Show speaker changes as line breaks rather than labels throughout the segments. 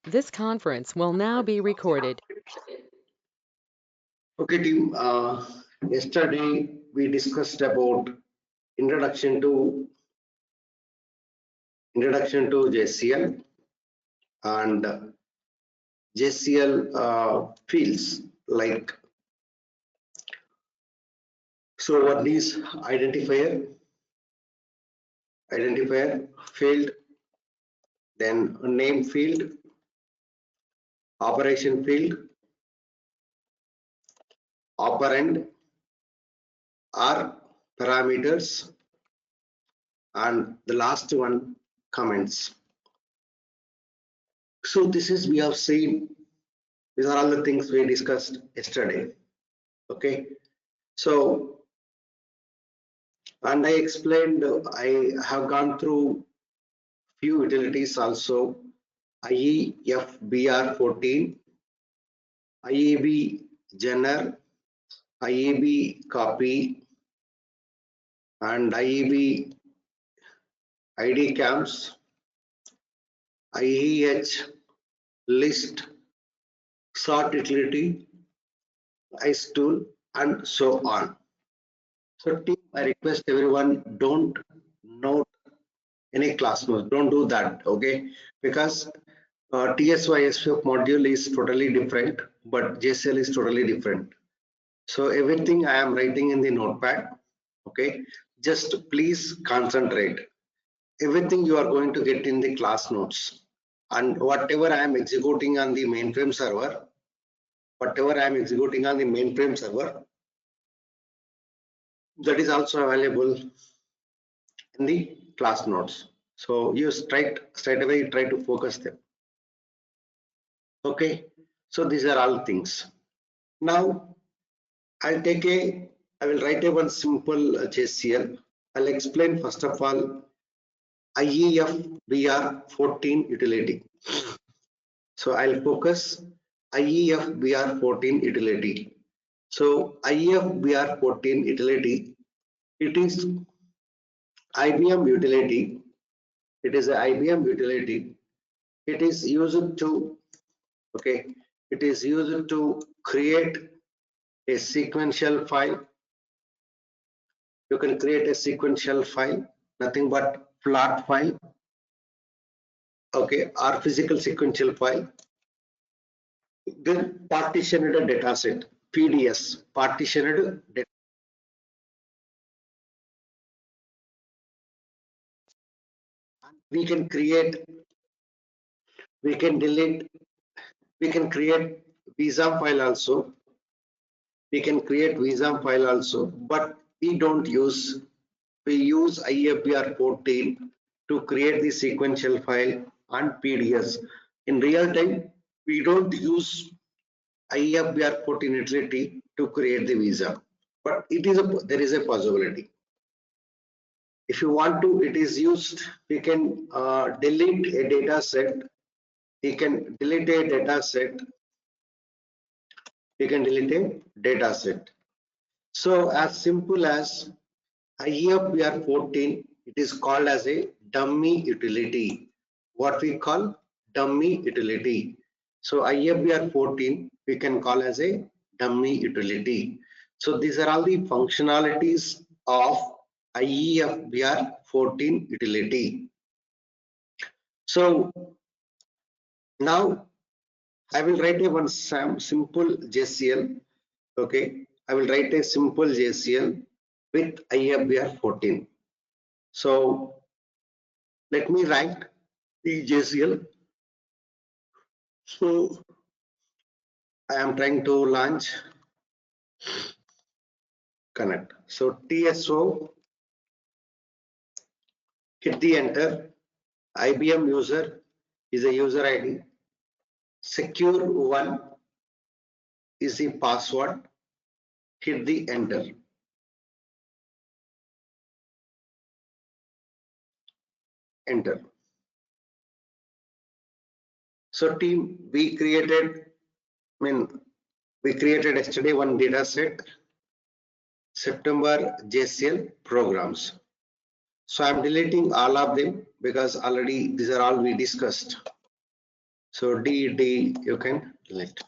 This conference will now be recorded.
Okay, team. Yesterday we discussed about introduction to JCL and JCL fields like, so what is identifier field, then a name field, operation field, operand are parameters, and the last one comments. So this is, we have seen, these are all the things we discussed yesterday. Okay, so, and I explained, I have gone through few utilities also: IEFBR14, IEB Jenner, IEB Copy, and IEB ID Camps, IEH List, Sort Utility, ICE Tool, and so on. So team, I request everyone, don't note any class notes, don't do that, okay? Because TSYSF module is totally different, but JCL is totally different. So everything I am writing in the notepad, okay? Just please concentrate. Everything you are going to get in the class notes, and whatever I am executing on the mainframe server, that is also available in the class notes. So you straight away try to focus them. Okay, so these are all things. Now I will write a one simple JCL. I'll explain first of all IEFBR14 utility. So I'll focus IEFBR14 utility. So IEFBR14 utility, it is IBM utility. It is an IBM utility. It is used to, okay, it is used to create a sequential file. You can create a sequential file, nothing but plot file, okay, or physical sequential file. Then partitioned data set, PDS, partitioned data. We can create, we can delete, we can create VSAM file also. We can create VSAM file also, but we don't use, we use IFBR14 to create the sequential file and PDS. In real time, we don't use IFBR14 utility to create the VSAM, but it is there is a possibility. If you want to, it is used. We can delete a data set. We can delete a data set. So as simple as IFBR14, it is called as a dummy utility. What we call dummy utility. So IFBR14 we can call as a dummy utility. So these are all the functionalities of IFBR14 utility. So now I will write a one simple JCL. Okay, I will write a simple JCL with IFBR14. So let me write the JCL. So I am trying to launch connect. So TSO, hit the enter. IBM user is a user ID. Secure1 is the password. Hit the enter. Enter. So team, we created yesterday one data set, September JCL programs. So I'm deleting all of them because already these are all we discussed. So D you can delete.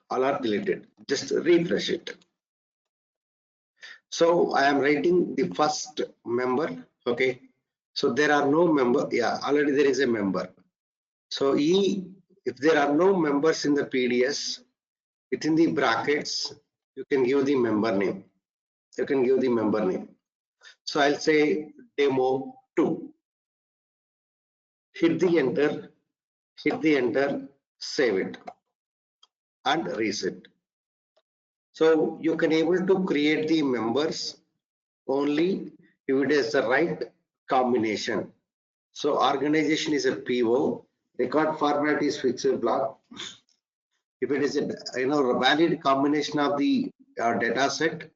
All are deleted. Just refresh it. So I am writing the first member. Okay. So there are no member. Yeah, already there is a member. So if there are no members in the PDS, within the brackets, you can give the member name. You can give the member name. So I'll say demo 2. Hit the enter, save it and reset. So you can able to create the members only if it is the right combination. So organization is a PO, record format is fixed block. If it is a valid combination of the data set,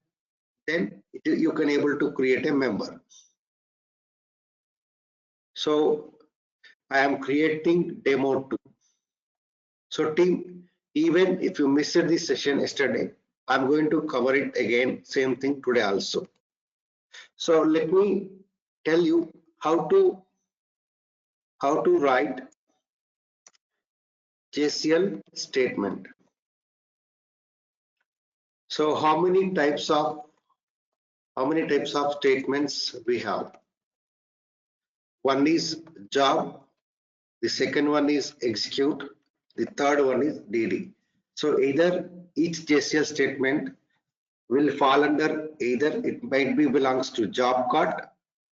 then you can able to create a member. So I am creating demo 2. So team, even if you missed this session yesterday, I'm going to cover it again, same thing today also. So let me tell you how to write JCL statement. So how many types of statements we have? One is job, the second one is execute, the third one is DD. So either each JCL statement will fall under either it might be belongs to job card,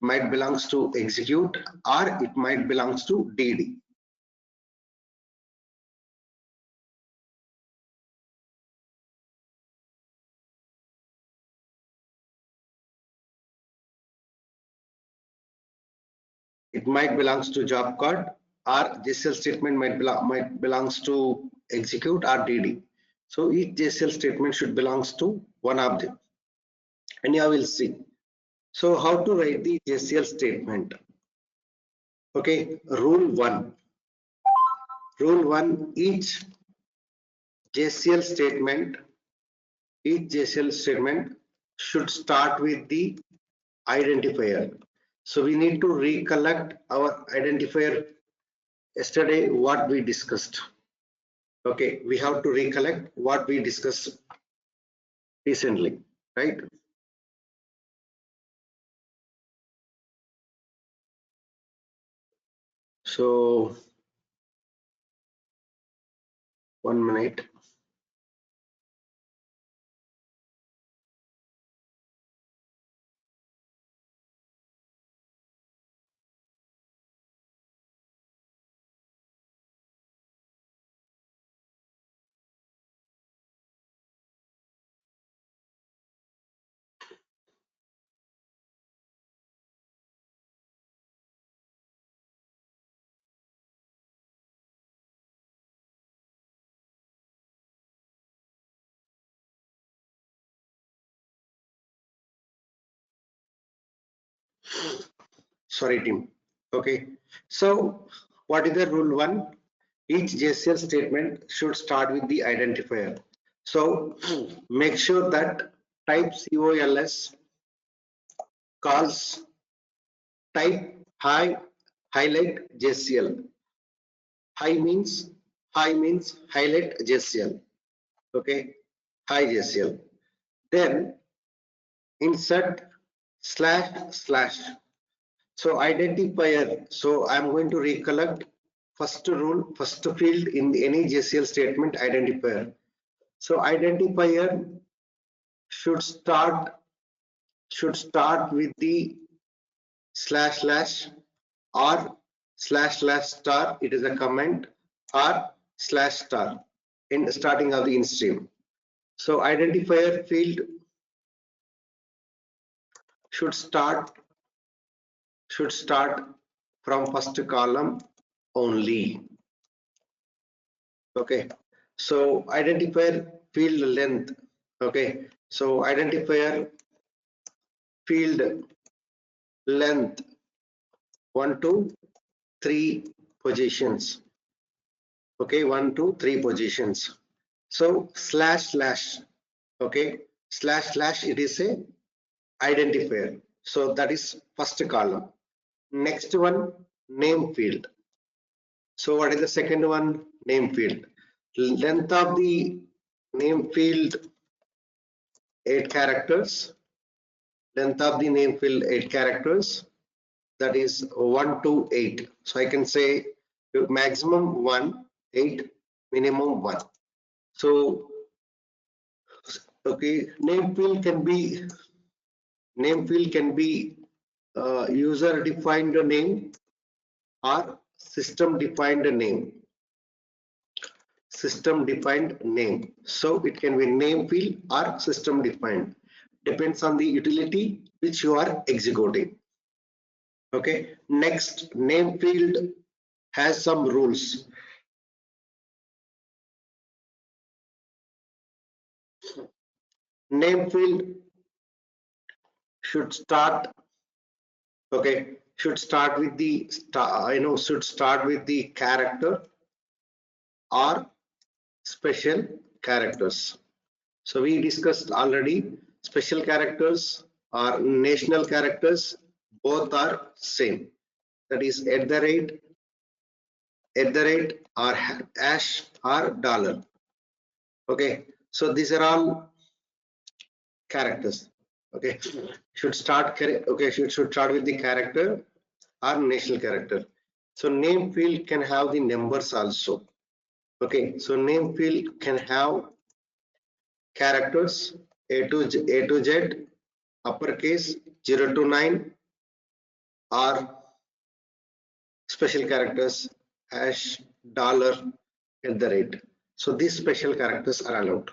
might belongs to execute, or it might belongs to DD. It might belongs to job card, or JCL statement might belongs to execute or DD. So each JCL statement should belongs to one of them. And you will see. So how to write the JCL statement? Okay, rule 1. Rule 1, each JCL statement should start with the identifier. So we need to recollect our identifier yesterday what we discussed. Okay, we have to recollect what we discussed recently, right? So 1 minute. Sorry team. Okay, so what is the rule 1? Each JCL statement should start with the identifier. So make sure that type COLS calls type highlight JCL. High means highlight JCL. Okay, high JCL. Then insert // So identifier. So I'm going to recollect first rule, first field in any JCL statement, identifier. So identifier should start with the // or // star. It is a comment, or /* in starting of the in stream. So identifier field should start from first column only. Okay, so identifier field length. Okay, so identifier field length 1 to 3 positions. Okay, 1 to 3 positions. So // okay, // it is a identifier. So that is first column. Next one, name field. So what is the second one? Name field. Length of the name field 8 characters. Length of the name field 8 characters. That is 1 to 8. So I can say maximum 1, 8, minimum 1. So okay, name field can be user defined name or system defined name. So it can be name field or system defined, depends on the utility which you are executing. Okay, next, name field has some rules. Name field should start should start with the character or special characters. So we discussed already, special characters or national characters, both are same. That is at the rate or hash or dollar. Okay, so these are all characters. Okay, should start with the character or national character. So name field can have the numbers also. Okay, so name field can have characters A to Z, uppercase 0 to 9, or special characters hash dollar at the rate. So these special characters are allowed.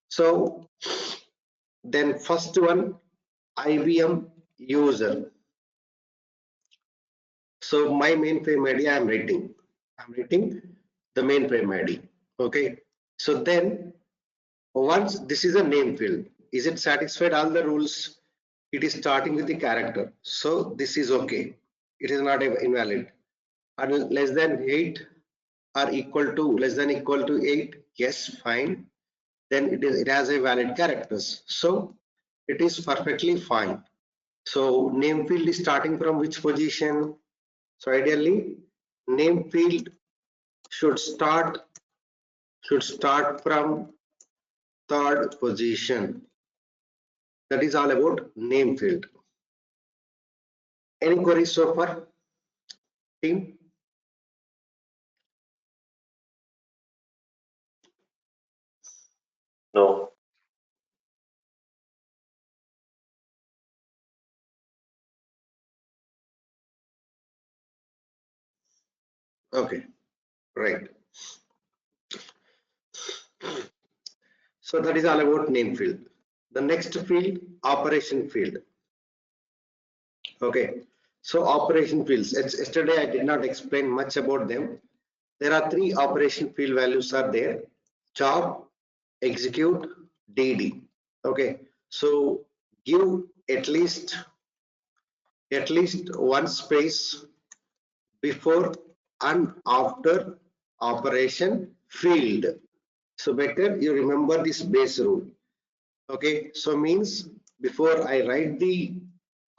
So then first one, IBM user. So my mainframe ID I'm writing the mainframe ID. Okay, so then once this is a name field, is it satisfied all the rules? It is starting with the character, so this is okay, it is not invalid. And less than 8 or equal to less than equal to 8, yes, fine, then it has a valid characters, so it is perfectly fine. So name field is starting from which position? So ideally name field should start from third position. That is all about name field. Any queries so far, team?
No.
Okay, right. So that is all about name field. The next field, operation field. Okay, so operation fields. Yesterday I did not explain much about them. There are 3 operation field values are there: job, execute, DD. Okay, so give at least one space before and after operation field. So better you remember this base rule. Okay, so means before I write the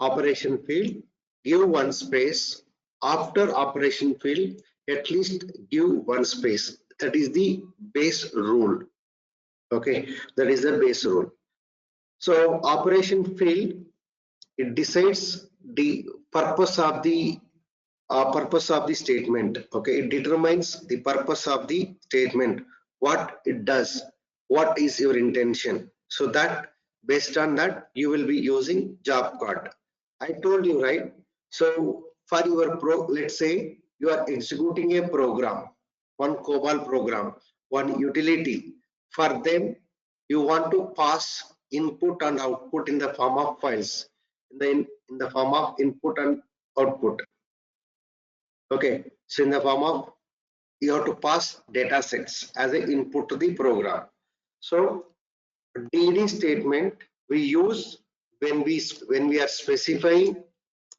operation field, give one space. After operation field, at least give one space. That is the base rule. Okay, that is the base rule. So operation field, it decides the purpose of the statement. Okay, it determines the purpose of the statement, what it does, what is your intention. So that based on that you will be using job card. I told you, right? So for your let's say you are executing a program, one COBOL program, one utility. For them you want to pass input and output in the form of files, in the form of input and output. Okay, so in the form of, you have to pass data sets as an input to the program. So DD statement we use when we are specifying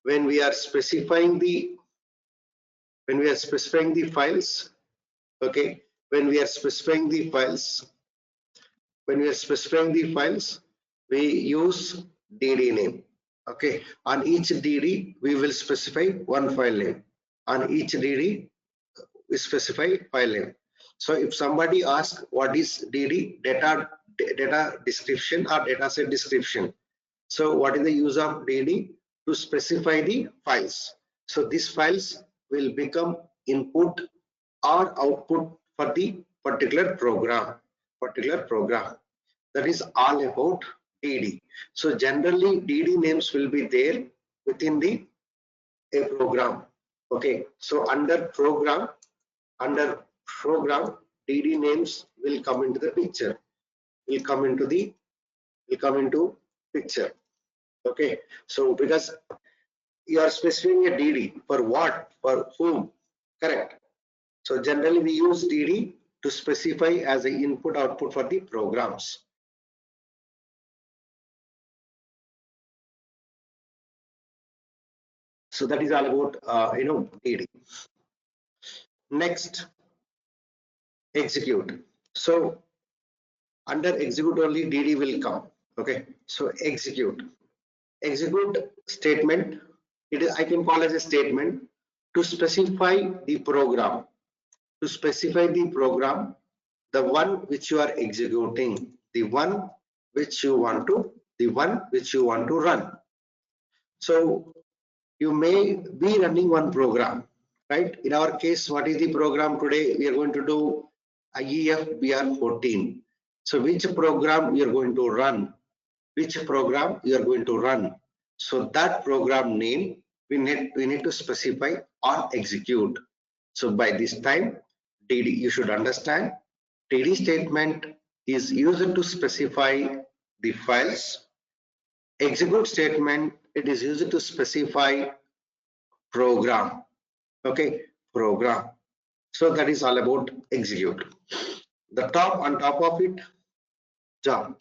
the files. Okay, when we are specifying the files, we use DD name. Okay, on each DD we will specify one file name. On each DD specify file name. So if somebody asks what is DD, data description or data set description. So what is the use of DD? To specify the files. So these files will become input or output for the particular program. That is all about DD. So generally DD names will be there within the a program. Okay, so under program DD names will come into the picture, will come into picture. Okay, so because you are specifying a DD for what, for whom, correct? So generally we use DD to specify as an input output for the programs. So that is all about DD. Next, execute. So under execute only DD will come. Okay, so execute statement, it is, I can call as a statement to specify the program, the one which you are executing, the one which you want to run. So you may be running one program, right? In our case, what is the program today? We are going to do IEF BR14. So which program you are going to run? So that program name we need to specify or execute. So by this time, DD, you should understand, DD statement is used to specify the files. Execute statement, it is used to specify program. Okay, program. So that is all about execute. On top of it, job.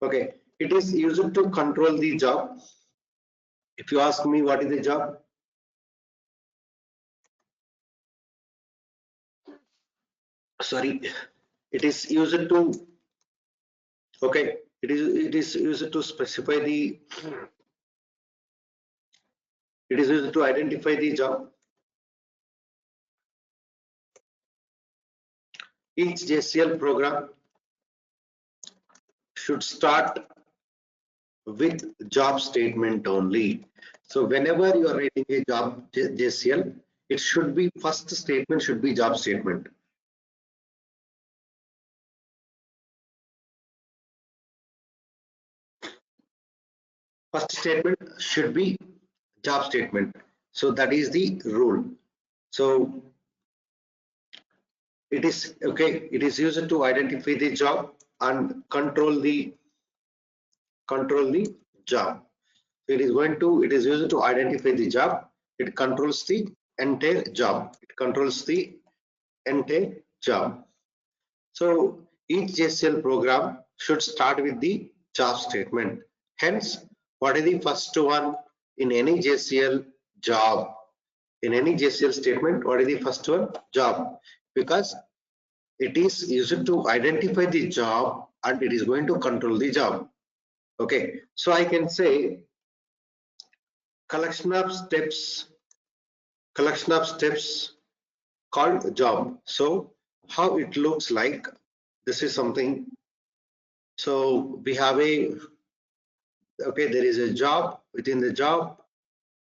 Okay, it is used to control the job. If you ask me what is the job, sorry, it is used to, okay, it is used to specify the, it is used to identify the job. Each JCL program should start with job statement only. So whenever you are writing a job JCL, it should be, first statement should be job statement. First statement should be job statement. So that is the rule. So it is okay. It is used to identify the job and control the job. It is used to identify the job. It controls the entire job. So each JCL program should start with the job statement. Hence, what is the first one in any JCL? Job. In any JCL statement, what is the first one? Job. Because it is used to identify the job and it is going to control the job. Okay, so I can say collection of steps called job. So how it looks like, this is something. So we have a, okay, there is a job. Within the job,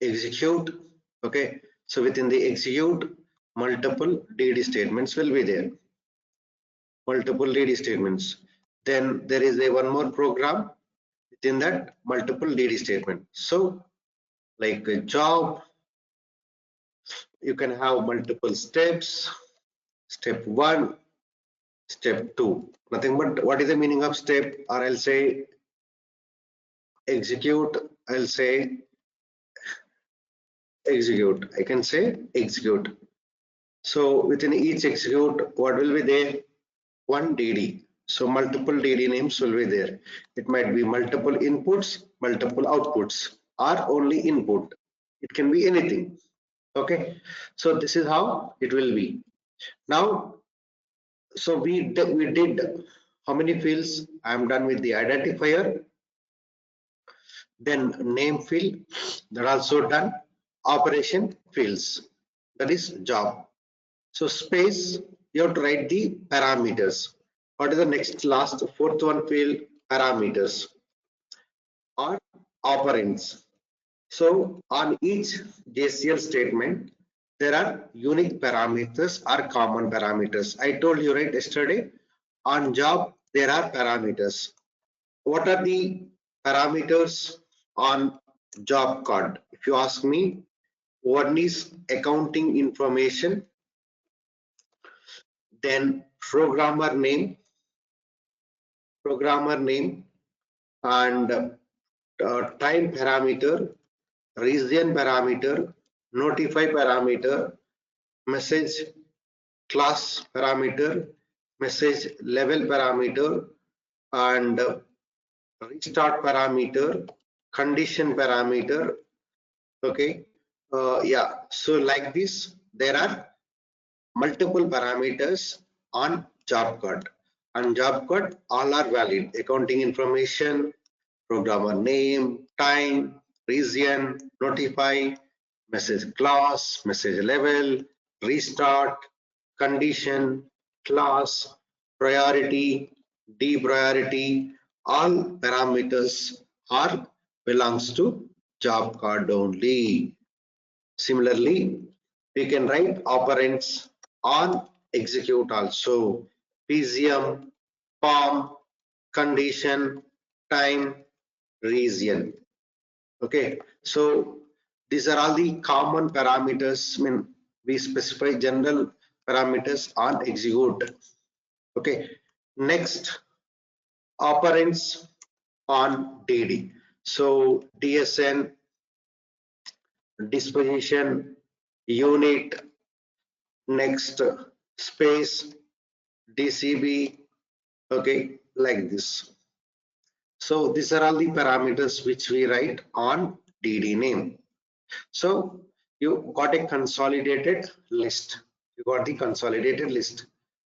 execute. Okay, so within the execute, multiple DD statements will be there. Then there is a one more program, within that multiple DD statement. So like a job, you can have multiple steps. Step 1, step 2, nothing but what is the meaning of step, or I'll say execute, I can say execute. So within each execute, what will be there? One DD. So multiple DD names will be there. It might be multiple inputs, multiple outputs, or only input. It can be anything. Okay, so this is how it will be. Now, so we did how many fields? I am done with the identifier. Then name field, that also done. Operation fields, that is job. So space, you have to write the parameters. What is the next last fourth one field? Parameters or operands. So on each JCL statement, there are unique parameters or common parameters. I told you right yesterday, on job, there are parameters. What are the parameters on job card? If you ask me, one is accounting information, then programmer name and time parameter, region parameter, notify parameter, message class parameter, message level parameter, and restart parameter, condition parameter. Okay. Yeah. So like this, there are multiple parameters on job card. On job card, all are valid. Accounting information, programmer name, time, region, notify, message class, message level, restart, condition, class, priority, depriority, all parameters are belongs to job card only. Similarly, we can write operands on execute also. PCM, POM, condition, time, region. Okay, so these are all the common parameters. I mean, we specify general parameters on execute. Okay, next operands on DD. So DSN, disposition, unit, next space, DCB. Okay, like this. So these are all the parameters which we write on DD name. So you got a consolidated list. You got the consolidated list.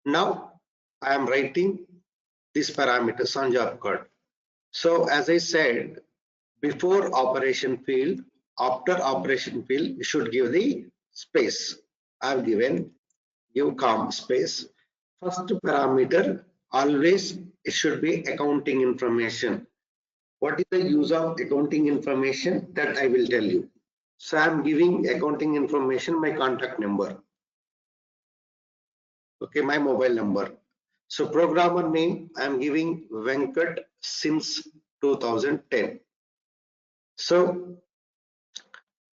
Now I am writing these parameters on job card. So as I said, before operation field, after operation field, you should give the space. I have given give space. First parameter, always it should be accounting information. What is the use of accounting information? That I will tell you. So I am giving accounting information, my contact number. Okay, my mobile number. So programmer name, I am giving Venkat since 2010. So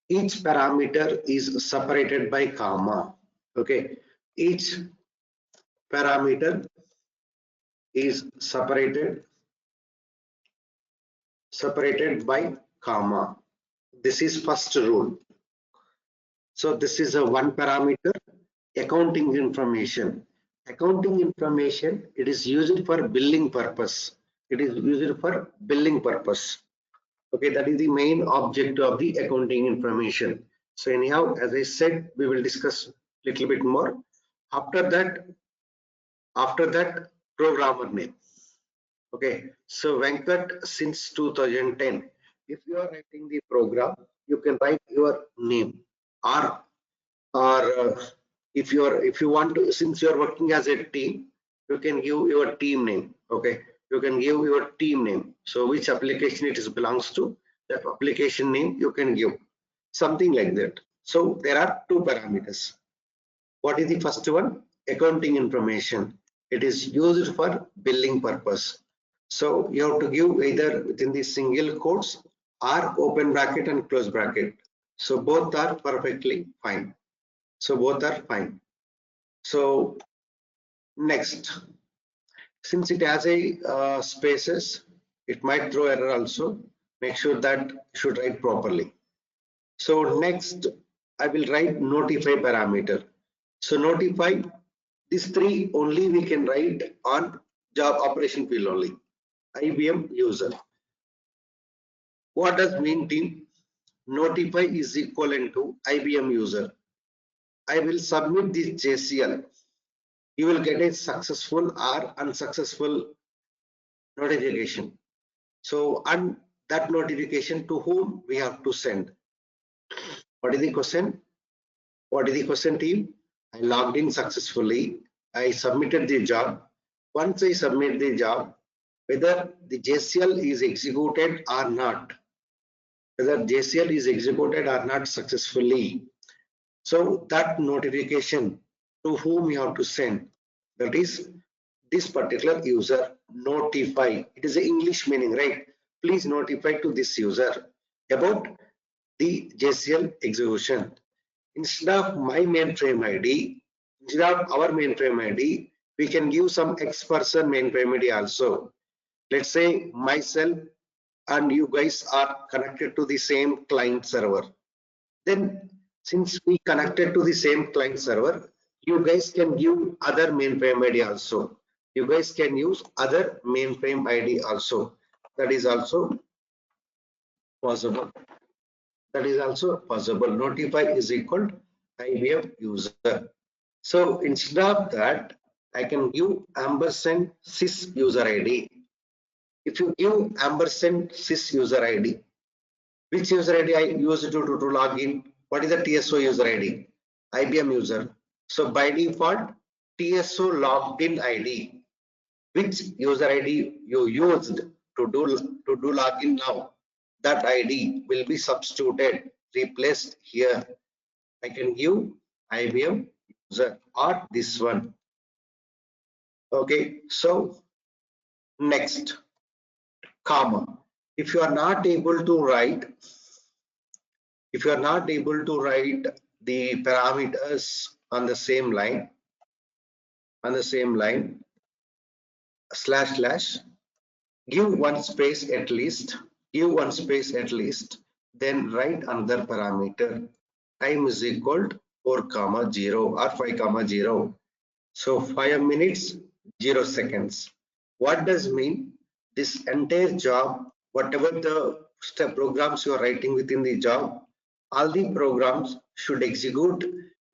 each parameter is separated by comma. Okay, each parameter is separated by comma. This is first rule. So this is a one parameter, accounting information. Accounting information, it is used for billing purpose. It is used for billing purpose. Okay, that is the main object of the accounting information. So anyhow, as I said, we will discuss little bit more. After that, programmer name. Okay, so Venkat since 2010. If you are writing the program, you can write your name, or if you want to, since you are working as a team, you can give your team name. Okay, you can give your team name. So which application it is belongs to, that application name you can give, something like that. So there are two parameters. What is the first one? Accounting information. It is used for billing purpose. So you have to give either within the single quotes or open bracket and close bracket. So both are perfectly fine. So both are fine. So next, since it has a spaces, it might throw error also. Make sure that you should write properly. So next, I will write notify parameter. So notify, these three only we can write on job operation field only. IBM user. What does mean team? Notify is equivalent to IBM user. I will submit this JCL. You will get a successful or unsuccessful notification. So, and that notification to whom we have to send. What is the question? What is the question team? I logged in successfully. I submitted the job. Once I submit the job, whether the JCL is executed or not, whether JCL is executed or not successfully. So that notification to whom you have to send, that is this particular user, notify. It is the English meaning, right? Please notify to this user about the JCL execution. Instead of my mainframe ID, instead of our mainframe ID, we can give some X person mainframe ID also. Let's say myself and you guys are connected to the same client server. Then since we connected to the same client server, you guys can give other mainframe ID also. You guys can use other mainframe ID also. That is also possible. That is also possible. Notify is equal to IBM user. So instead of that, I can give ampersand sys user ID. If you give ampersand sys user ID, which user ID I use to log in? What is the TSO user ID? IBM user. So by default, TSO logged in ID. Which user ID you used to do login now? That ID will be substituted, replaced here. I can give IBM user or this one. Okay, so next, comma. If you are not able to write, if you are not able to write the parameters on the same line, slash slash, give one space at least, then write another parameter. Time is equal to 4 comma 0 or 5 comma 0. So 5 minutes 0 seconds. What does mean? This entire job, whatever the step programs you are writing within the job, all the programs should execute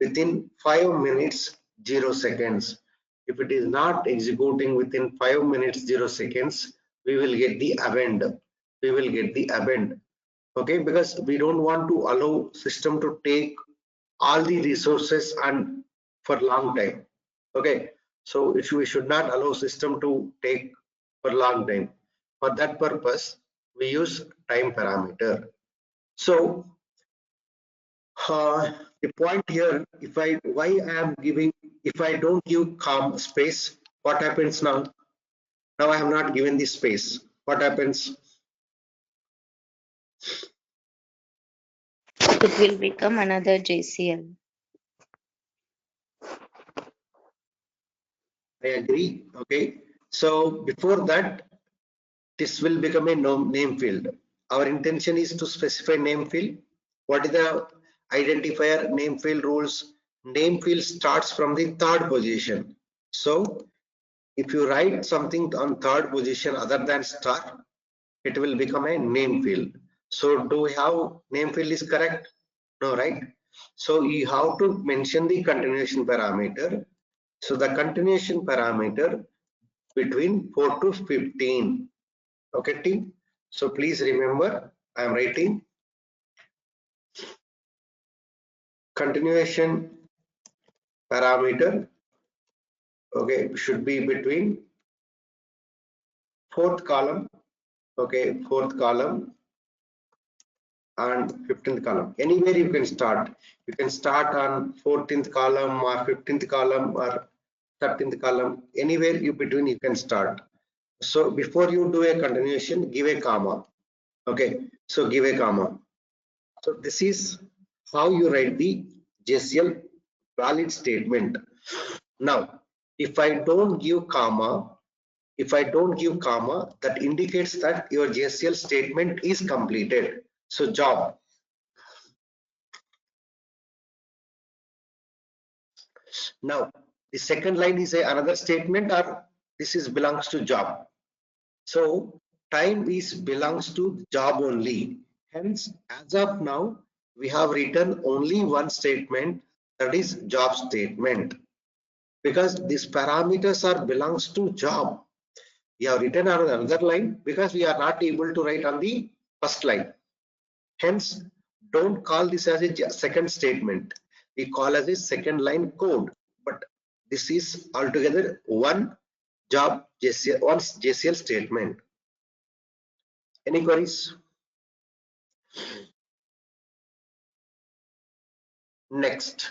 within 5 minutes 0 seconds. If it is not executing within 5 minutes 0 seconds, we will get the abend. We will get the abend. Okay, because we don't want to allow system to take all the resources and for long time. Okay, so if we should not allow system to take for long time. For that purpose, we use time parameter. So the point here, if I don't give space, what happens now? Now I have not given the space. What happens?
It will become another JCL.
I agree. Okay. So before that, this will become a name field. Our intention is to specify name field. What is the identifier name field rules? Name field starts from the third position. So if you write something on third position other than star, it will become a name field. So do we have name field is correct? No, right? So you have to mention the continuation parameter. So the continuation parameter between 4 to 15. Okay, team. So please remember, I am writing continuation parameter. Okay, should be between fourth column. Okay, fourth column and 15th column. Anywhere you can start. You can start on 14th column or 15th column or 13th column. Anywhere between you can start. So before you do a continuation, give a comma. Okay, so give a comma. So this is how you write the JCL valid statement. Now, if I don't give comma, that indicates that your JCL statement is completed. So job. Now, the second line is another statement, or this is belongs to job. So time is belongs to job only. Hence, as of now, we have written only one statement, that is job statement. Because these parameters are belongs to job. We have written on another line because we are not able to write on the first line. Hence, don't call this as a second statement. we call as a second line code, but this is altogether one job JCL, one JCL statement. Any queries? Next,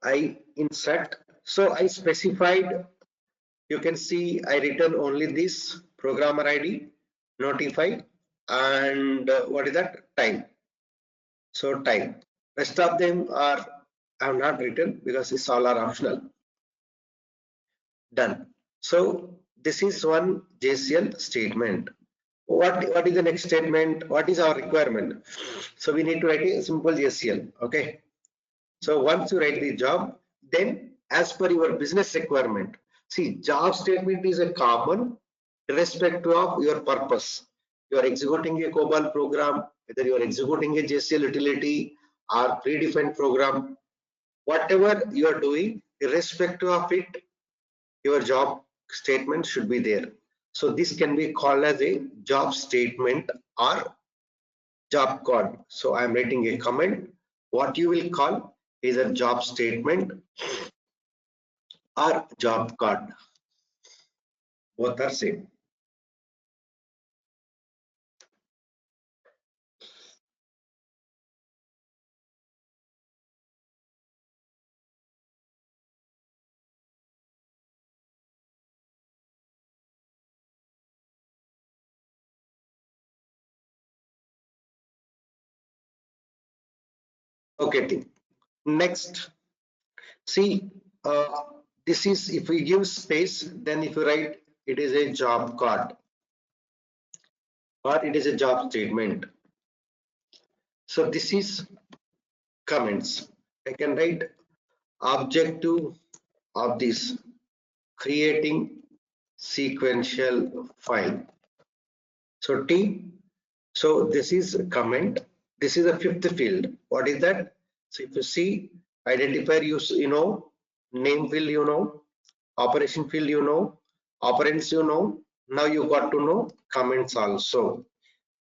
I insert. So I specified, you can see I written only this programmer ID, notify, and what is that? Time. So time. Rest of them are I have not written because it's all are optional. Done. So this is one JCL statement. What is the next statement? What is our requirement? So we need to write a simple JCL. Okay. So once you write the job, then as per your business requirement, see, job statement is a common irrespective of your purpose. You are executing a COBOL program, whether you are executing a JCL utility or predefined program, whatever you are doing, irrespective of it, your job statement should be there. So this can be called as a job statement or job code. So I am writing a comment. What you will call is a job statement or job code. Both are same. Okay, team. Next, see, this is if we give space, then if you write it is a job code or it is a job statement. So this is comments. I can write objective of this creating sequential file. So T, so this is a comment. This is a fifth field. What is that? So if you see identifier, you know, name field, you know, operation field, you know, operands, you know. Now you got to know comments also.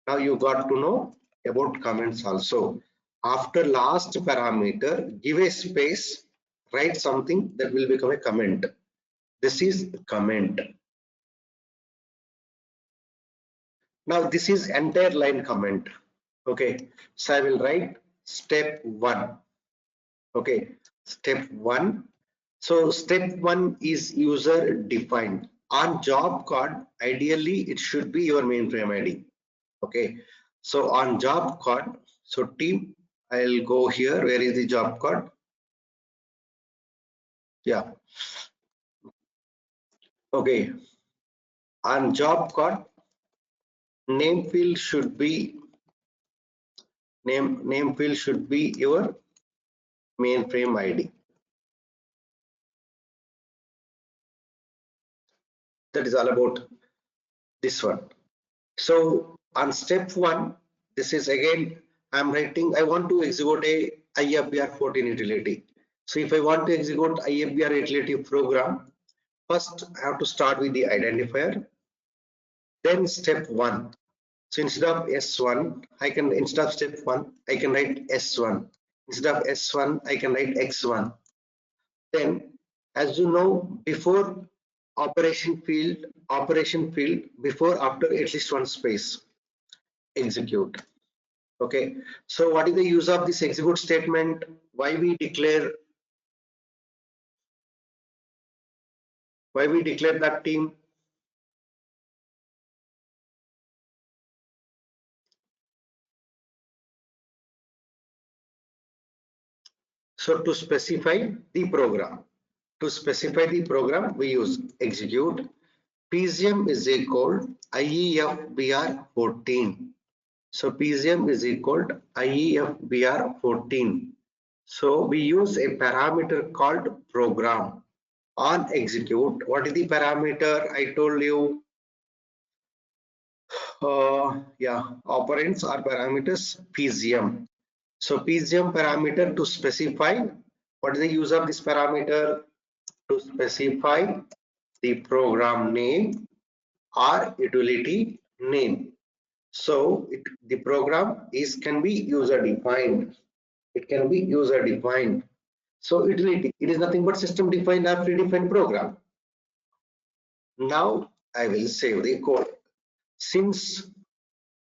Now you got to know about comments also. After last parameter, give a space, write something that will become a comment. This is comment. Now this is entire line comment. Okay, so I will write step 1. Okay, step 1. So step 1 is user defined. On job code, ideally it should be your mainframe ID. Okay, so on job code, so team, I'll go here. Where is the job code? Yeah. Okay, on job code, name field should be name field should be your mainframe ID. That is all about this one. So on step 1, this is again I'm writing I want to execute a IFBR 14 utility. So if I want to execute IFBR utility program, first I have to start with the identifier, then step 1. So instead of S1, I can instead of step 1, I can write S1. Instead of S1, I can write X1. Then, as you know, before operation field, before after at least one space, execute. Okay. So what is the use of this execute statement? Why we declare that team? So to specify the program. To specify the program, we use execute. PCM is equal IEFBR 14. So PCM is equal to IEFBR 14. So we use a parameter called program. On execute, what is the parameter? I told you, yeah, operands are parameters PCM. So PCM parameter to specify, what is the use of this parameter? To specify the program name or utility name. So the program can be user defined. It can be user defined. So utility, it is nothing but system defined or predefined program. Now I will save the code. Since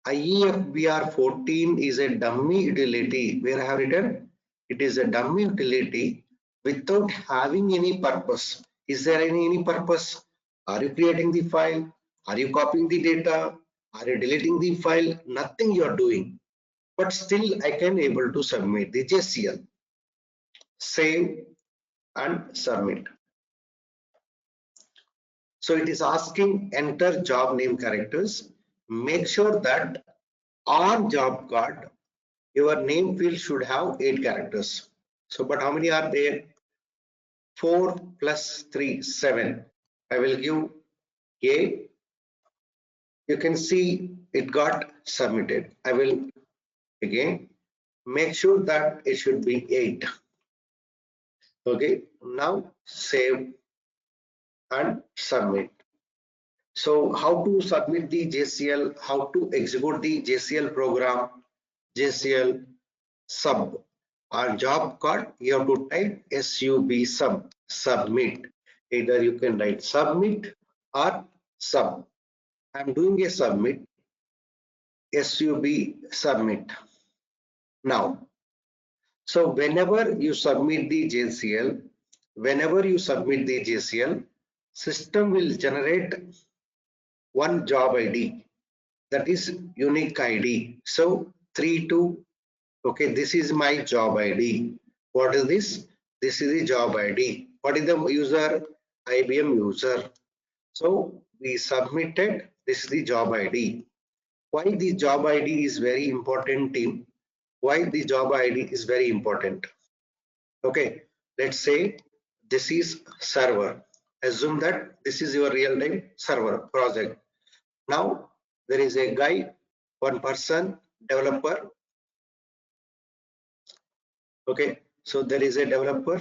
IEFBR 14 is a dummy utility, where I have written it is a dummy utility without having any purpose. Is there any purpose? Are you creating the file? Are you copying the data? Are you deleting the file? Nothing you are doing. But still I can able to submit the JCL. Save and submit. So it is asking enter job name characters. Make sure that on job card your name field should have 8 characters. So but how many are there? 4 plus 3, 7. I will give a. You can see it got submitted. I will again make sure that it should be 8. Okay, now save and submit. So how to submit the JCL, how to execute the JCL program, JCL sub. On job card, you have to type SUB sub, submit. Either you can write submit or sub. I'm doing a submit, SUB submit. Now, so whenever you submit the JCL, system will generate one job ID, that is unique ID. So 32. Okay, this is my job ID. What is this? This is the job ID. What is the user? IBM user. So we submitted, this is the job ID. Why the job ID is very important, team? Why the job ID is very important? Okay, let's say this is server. Assume that this is your real-time server project. Now there is a guy, one person, developer. Okay, so there is a developer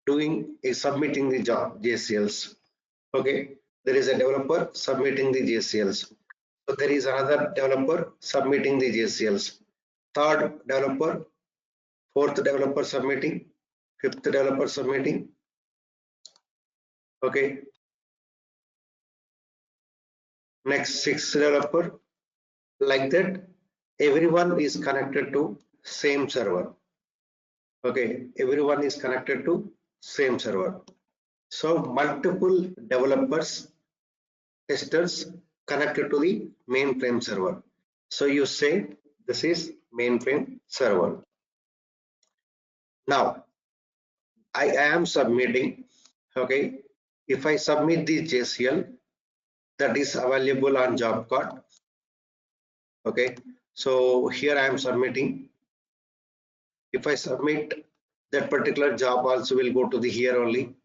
doing is submitting the job JCLs. Okay, there is a developer submitting the JCLs. So there is another developer submitting the JCLs. Third developer, fourth developer submitting, fifth developer submitting. Okay, next sixth developer. Like that, everyone is connected to same server. Okay, everyone is connected to same server. So multiple developers, testers connected to the mainframe server. So you say this is mainframe server. Now I am submitting. Okay, if I submit the JCL that is available on job card. Okay, so here I am submitting. If I submit, that particular job also will go to the here only.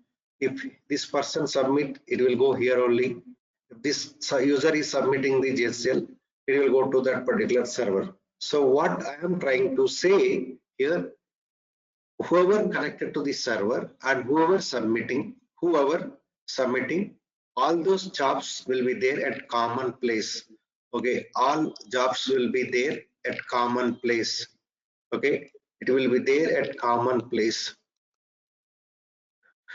If this person submit, it will go here only. If this user is submitting the JCL, it will go to that particular server. So what I am trying to say here, whoever connected to the server and whoever submitting, all those jobs will be there at common place. Okay, all jobs will be there at common place. Okay, it will be there at common place.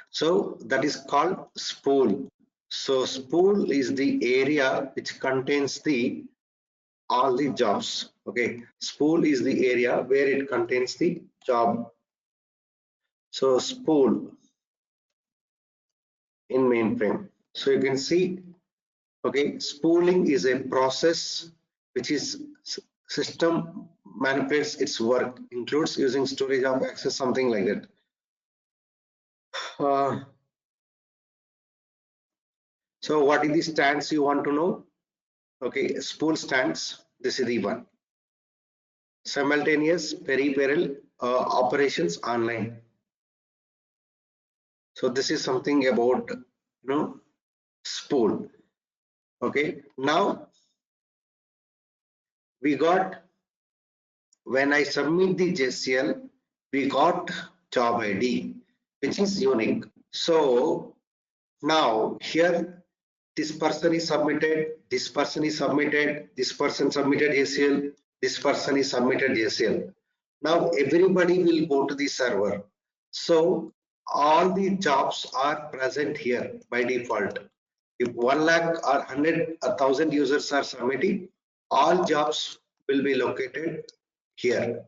So that is called spool. So spool is the area which contains the all the jobs. Okay, spool is the area where it contains the job. So spool in mainframe. So you can see, okay, spooling is a process which is system manipulates its work, includes using storage of access, something like that. So what is the stance you want to know? Okay, spool stance, this is the one. Simultaneous peripheral operations online. So this is something about spool. Okay, now we got, when I submit the JCL, we got job ID which is unique. So now here this person is submitted, this person is submitted, this person submitted JCL, this person is submitted JCL. Now everybody will go to the server. So all the jobs are present here by default. If 1 lakh or 1,000 users are submitting, all jobs will be located here.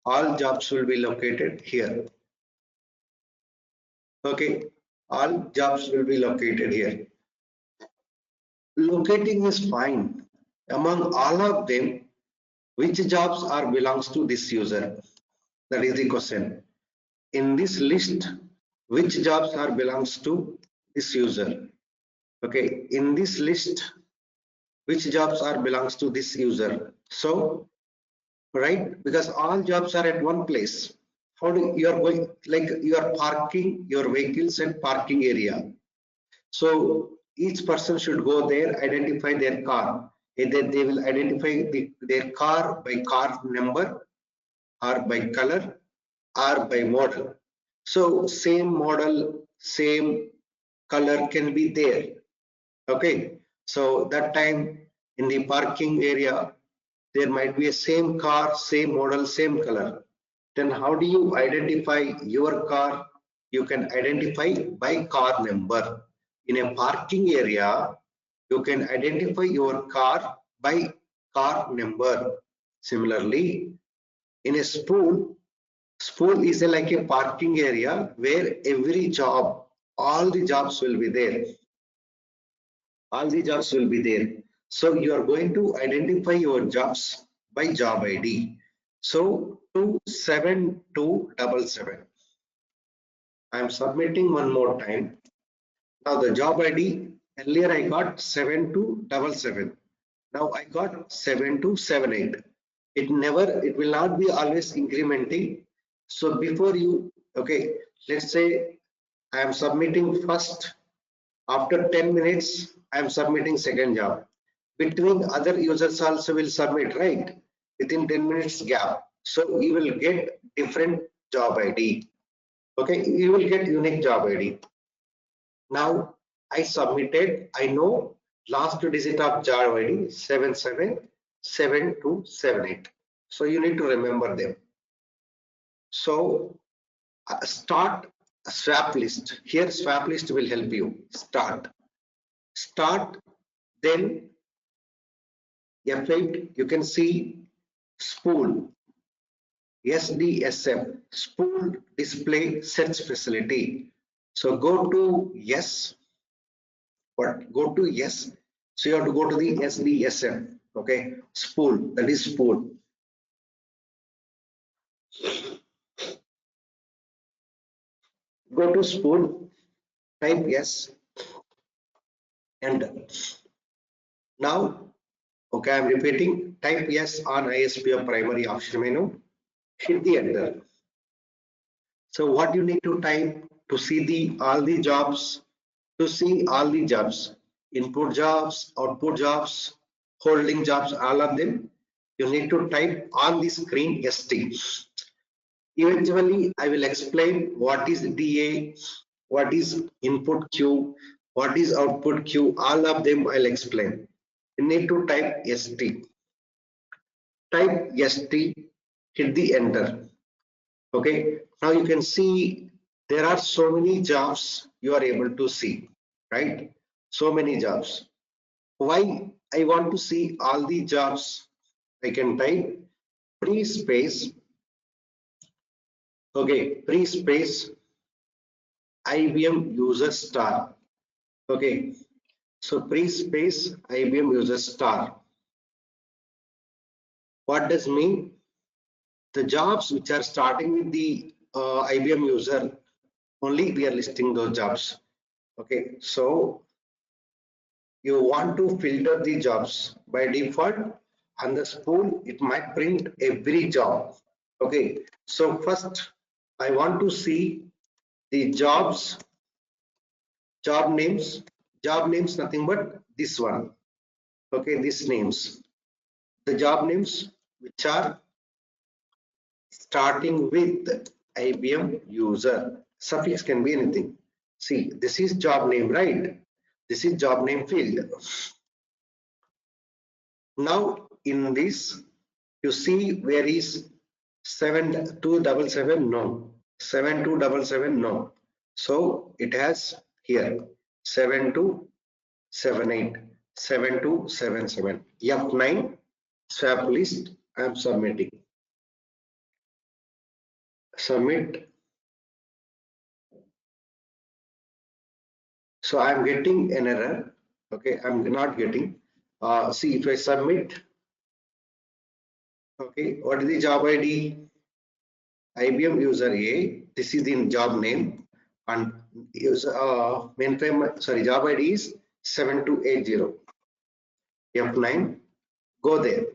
All jobs will be located here. Okay, all jobs will be located here. Locating is fine. Among all of them, which jobs are belongs to this user? That is the question. In this list, which jobs are belongs to this user? Okay, in this list, which jobs are belongs to this user? So, right, because all jobs are at one place. How do you are going, like you are parking your vehicles at parking area? So each person should go there, identify their car. Either they will identify their car by car number or by color or by model. So same model, same color can be there. Okay. So that time in the parking area, there might be a same car, same model, same color. Then how do you identify your car? You can identify by car number. In a parking area, you can identify your car by car number. Similarly, in a spool is like a parking area where every job, all the jobs will be there. All the jobs will be there. So you are going to identify your jobs by job ID. So 27277. I am submitting one more time. Now the job ID, earlier I got 7277. Now I got 7278. It will not be always incrementing. So before you, okay, let's say I am submitting first. After 10 minutes, I am submitting second job. Between other users also will submit, right? Within 10 minutes gap. So you will get different job ID. Okay, you will get unique job ID. Now I submitted, I know last digit of job ID 777278. So you need to remember them. So start a swap list. Here swap list will help you. Start, then F8, you can see spool, SDSM, spool display search facility. So go to yes, but go to yes. So you have to go to the SDSM, okay, spool, that is spool. Go to spool, type yes, enter. Now, okay, I'm repeating, type yes on ISP primary option menu, hit the enter. So what you need to type to see all the jobs, input jobs, output jobs, holding jobs, all of them, you need to type on the screen ST. Eventually, I will explain what is DA, what is input queue, what is output queue, all of them I'll explain. You need to type ST. Type ST, hit the enter. Okay, now you can see there are so many jobs you are able to see, right? So many jobs. Why I want to see all the jobs? I can type pre-space, okay, pre-space IBM user star. Okay, so pre-space IBM user star. What does mean? The jobs which are starting with the IBM user, only we are listing those jobs. Okay, so you want to filter the jobs by default. On the spool, it might print every job. Okay, so first I want to see the jobs, job names nothing but this one. Okay, these names, the job names which are starting with IBM user. Suffix can be anything. See, this is job name, right? This is job name field. Now in this, you see where is 7277 no, 7277 no. So it has here 7278, 7277. F9 swap list. I am submitting. Submit. So I am getting an error. Okay, I'm not getting. See if I submit. Okay, what is the job ID? IBM user A. This is the job name, and mainframe. Sorry, job ID is 7280. F9. Go there.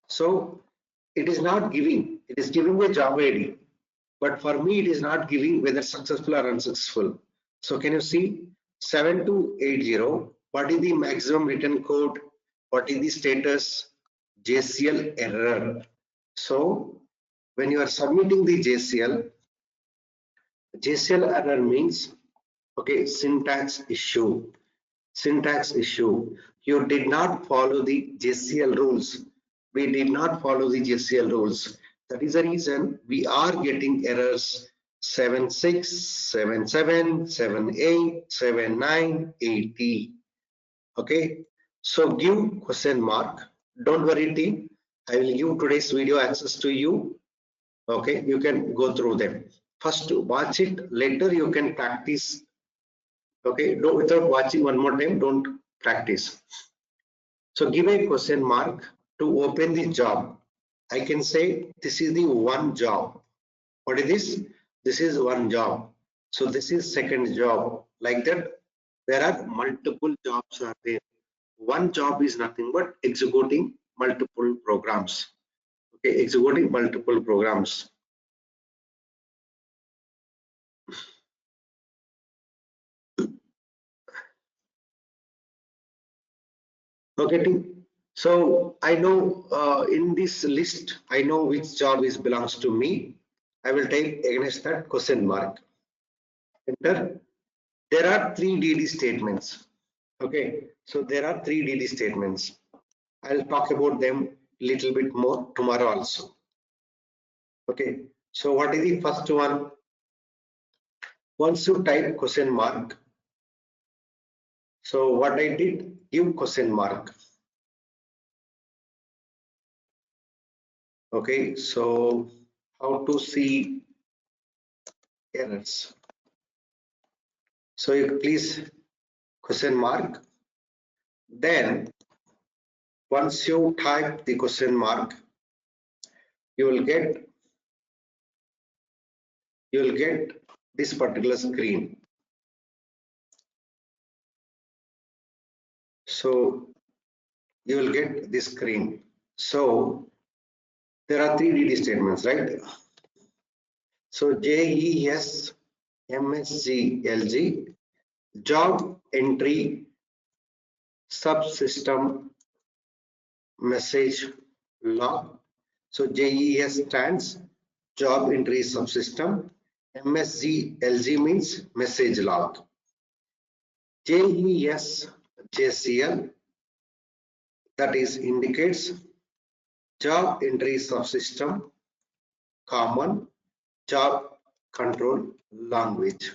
So it is not giving. It is giving a job ID, but for me it is not giving whether successful or unsuccessful. So can you see 7280? What is the maximum written code? What is the status? JCL error. So when you are submitting the JCL error means, okay, syntax issue. Syntax issue. You did not follow the JCL rules. We did not follow the JCL rules. That is the reason we are getting errors 76, 77, 78, 79, 80. Okay. So give question mark. Don't worry, team. I will give today's video access to you. Okay, you can go through them. First, watch it. Later, you can practice. Okay, without watching one more time, don't practice. So give a question mark to open the job. I can say this is the one job. What is this? This is one job. So this is second job. Like that, there are multiple jobs are there. One job is nothing but executing multiple programs. Okay, executing multiple programs. Okay, so I know in this list, I know which job is belongs to me. I will type against that question mark. Enter. There are three DD statements. Okay, so there are three DD statements. I'll talk about them little bit more tomorrow also. Okay, so what is the first one? Once you type question mark, so what I did, give question mark. Okay, so how to see errors? So you please question mark. Then once you type the question mark, you will get this particular screen. So you will get this screen. So there are three DD statements, right? So JES MSGLG job entry subsystem message log. So JES stands job entry subsystem. MSGLG means message log. JES JCL, that is indicates job entry subsystem common job control language.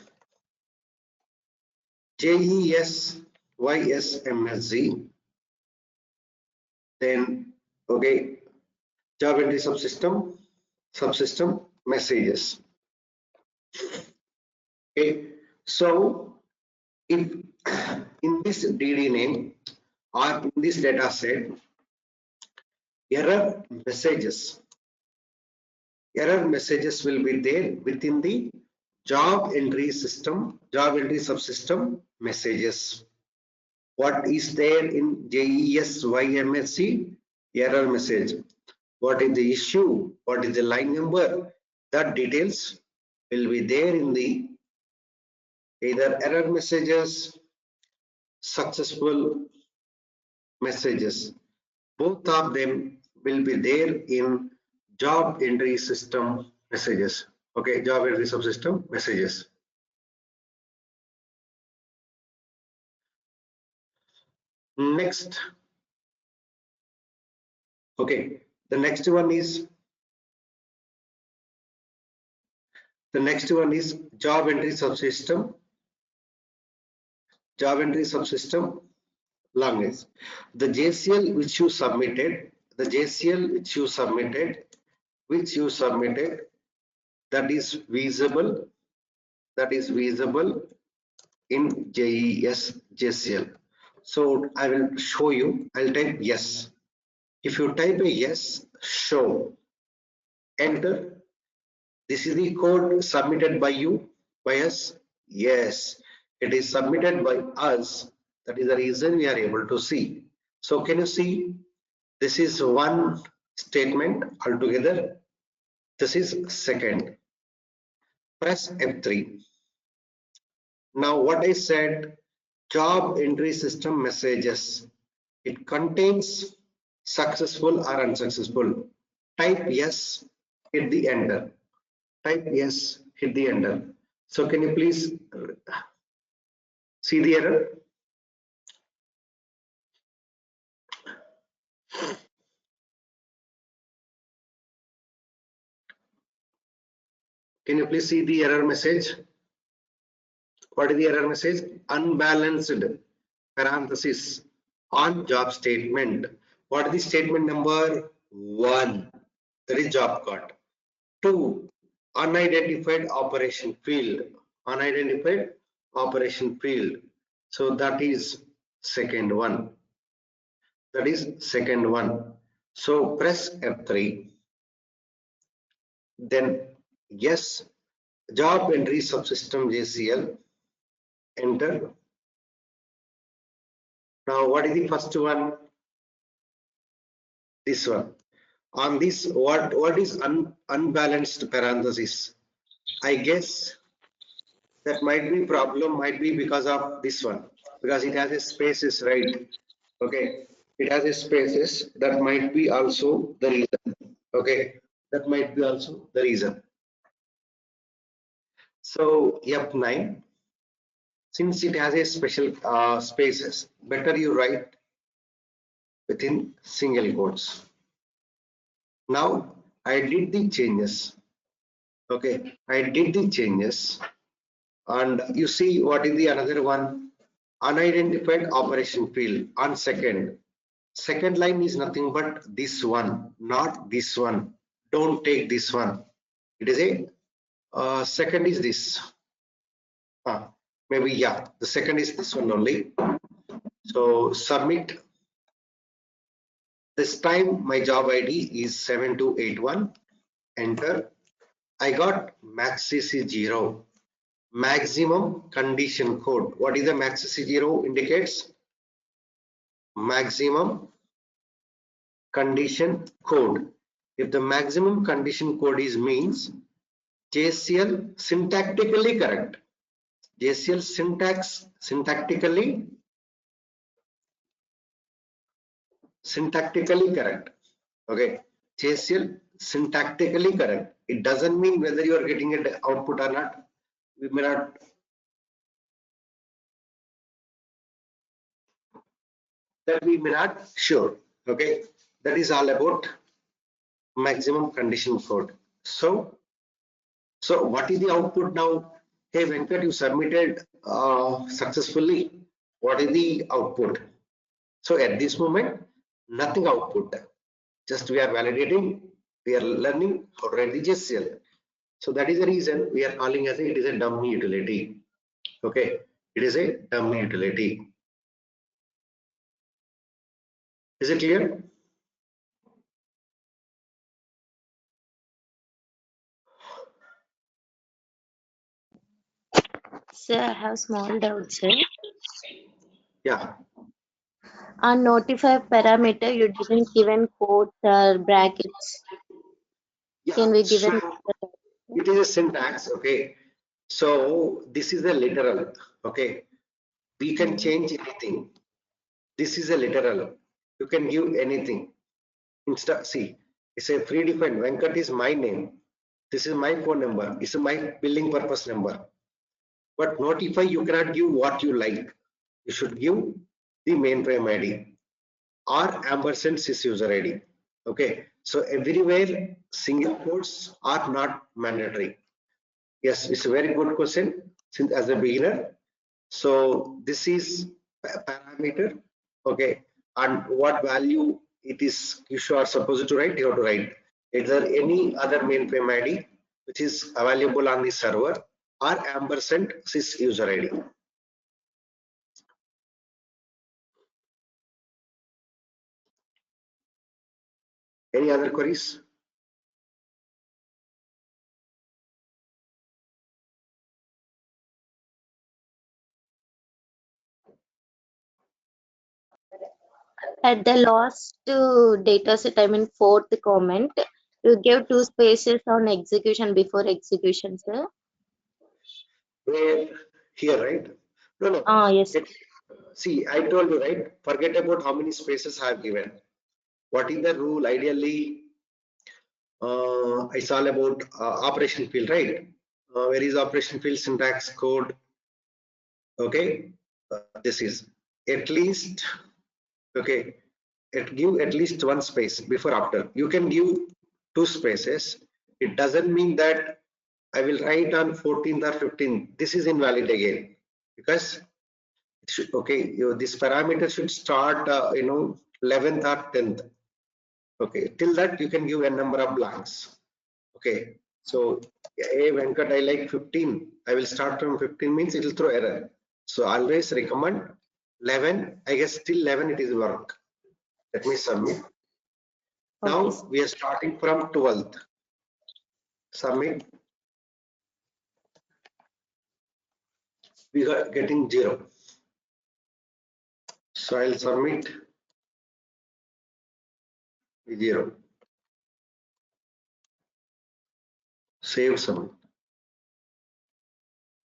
JES YSMSG, then okay, job entry subsystem messages. Okay, so if in this DD name or in this data set, error messages will be there within the job entry subsystem messages. What is there in JES YMSC? Error message. What is the issue? What is the line number? That details will be there in the either error messages, successful messages. Both of them will be there in job entry system messages. Okay, job entry subsystem messages. Next. Okay, the next one is The next one is job entry subsystem. Job entry subsystem language. The JCL which you submitted, that is visible, in JCL. So I will show you. I'll type yes. If you type a yes, show, enter. This is the code submitted by you, by us. Yes, it is submitted by us. That is the reason we are able to see. So can you see? This is one statement altogether. This is second. Press F3. Now what I said, job entry system messages. It contains successful or unsuccessful. Type yes, hit the enter. Type yes, hit the enter. So can you please see the error? Can you please see the error message? What is the error message? Unbalanced parenthesis on job statement. What is the statement number? 1. That is job card. 2. Unidentified operation field. Unidentified operation field. So that is second one. That is second one. So press F3. Then yes, job entry subsystem JCL. Enter. Now what is the first one? This one. On this, what is unbalanced parenthesis? I guess that might be because of this one, because it has a spaces, right? Okay, it has a spaces. That might be also the reason. Okay, that might be also the reason. So F9, since it has a special spaces, better you write within single quotes. Now I did the changes. Okay, I did the changes, and you see what is the another one? Unidentified operation field on second line is nothing but this one, not this one. Don't take this one. It is a second is this. Maybe yeah, the second is this one only. So submit. This time my job ID is 7281. Enter. I got maxCC 0. Maximum condition code. What is the maxCC 0 indicates? Maximum condition code. If the maximum condition code is means JCL syntactically correct. JCL syntactically correct. Okay, JCL syntactically correct. It doesn't mean whether you are getting an output or not. We may not. That we may not sure. Okay, that is all about maximum condition code. So what is the output now? Hey Venkat, you submitted successfully. What is the output? So at this moment, nothing output. Just we are validating, we are learning how to write the JCL. So that is the reason we are calling as it is a dummy utility. Okay, it is a dummy utility. Is it clear?
Sir, I have small doubt, sir.
Yeah.
On notify parameter, you didn't given quotes or brackets.
Yeah.
Can we give
So
an
it is a syntax. Okay. So this is a literal. Okay. We can change anything. This is a literal. You can give anything. See, it's a predefined. Venkat is my name. This is my phone number. This is my billing purpose number. But notify, you cannot give what you like. You should give the mainframe ID or ampersand sys user ID. Okay. So everywhere single quotes are not mandatory. Yes, it's a very good question since as a beginner. So this is a parameter, okay, and what value it is you are supposed to write, you have to write either any other mainframe ID which is available on the server or ampersand sys user ID. Any other queries?
At the last data set, I mean fourth comment, you gave two spaces on execution before execution, sir.
Where here, right? No, no.
Ah, yes.
See, I told you, right? Forget about how many spaces I have given. What is the rule? Ideally, it's all about operation field, right? Where is operation field syntax code? Okay, this is at least, okay, it give at least one space before after. You can give two spaces. It doesn't mean that I will write on 14th or 15th. This is invalid again because it should, okay, this parameter should start 11th or 10th. Okay, till that you can give a number of blanks. Okay, so a Venkat, I like 15. I will start from 15 means it will throw error. So always recommend 11. I guess till 11 it is work. Let me submit.
Okay.
Now we are starting from 12th. Submit. We are getting 0. So I'll submit 0. Save submit.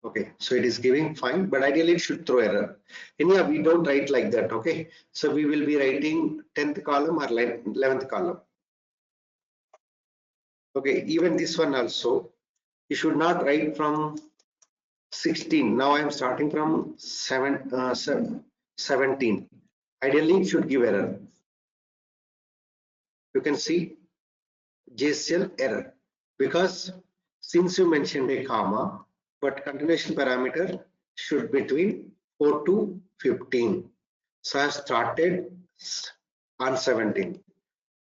Okay, so it is giving fine, but ideally it should throw error. Anyhow, we don't write like that. Okay, so we will be writing 10th column or 11th column. Okay, even this one also, you should not write from 16. Now I am starting from 17. Ideally, it should give error. You can see JCL error because since you mentioned a comma, but continuation parameter should between 4 to 15. So I have started on 17.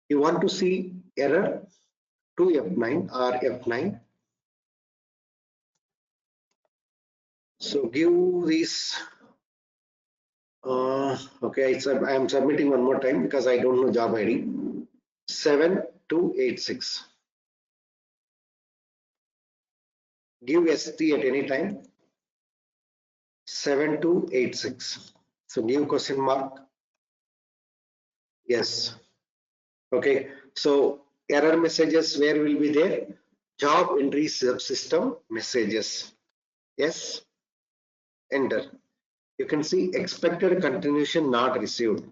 You want to see error to F9 or F9. So give this. Okay, I am submitting one more time because I don't know job ID. 7286. Give ST at any time. 7286. So give question mark. Yes. Okay. So error messages where will be there? Job entry system messages. Yes. Enter. You can see expected continuation not received.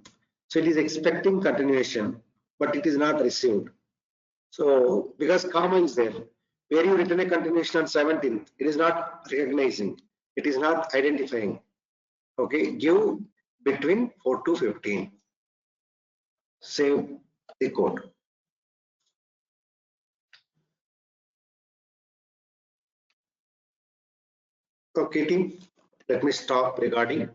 So it is expecting continuation, but it is not received. So because comma is there, where you written a continuation on 17th, it is not recognizing, it is not identifying. Okay, give between 4 to 15. Save the code. Okay, team, let me stop recording.